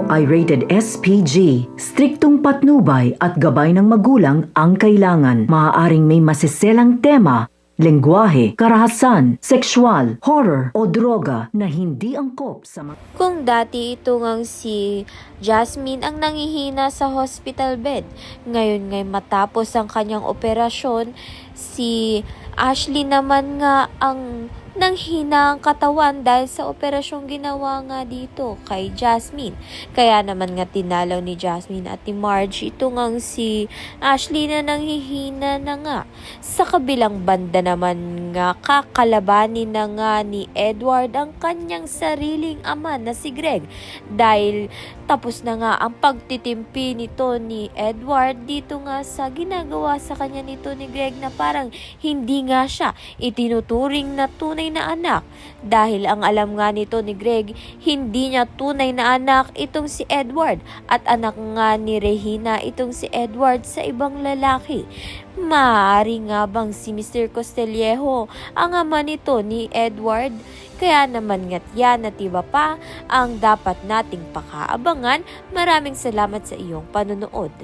ito ay rated SPG. Striktong patnubay at gabay ng magulang ang kailangan. Maaaring may masiselang tema, lengguwahe, karahasan, sexual, horror o droga na hindi angkop sa mga... Kung dati ito ngang si Jasmine ang nangihina sa hospital bed, ngayon ngay matapos ang kanyang operasyon, si Ashley naman nga ang nanghina ang katawan dahil sa operasyong ginawa nga dito kay Jasmine. Kaya naman nga tinalaw ni Jasmine at ni Marge ito ngang si Ashley na nanghihina na nga. Sa kabilang banda naman nga kakalabanin na nga ni Edward ang kanyang sariling ama na si Greg dahil tapos na nga ang pagtitimpi nito ni Edward dito nga sa ginagawa sa kanya nito ni Greg na parang hindi nga siya itinuturing na tunay na anak dahil ang alam nga nito ni Greg hindi niya tunay na anak itong si Edward at anak nga ni Regina itong si Edward sa ibang lalaki. Maaari nga bang si Mr. Costelejo ang ama nito ni Edward? Kaya naman nga't yan at iba pa ang dapat nating pakaabangan. Maraming salamat sa iyong panonood.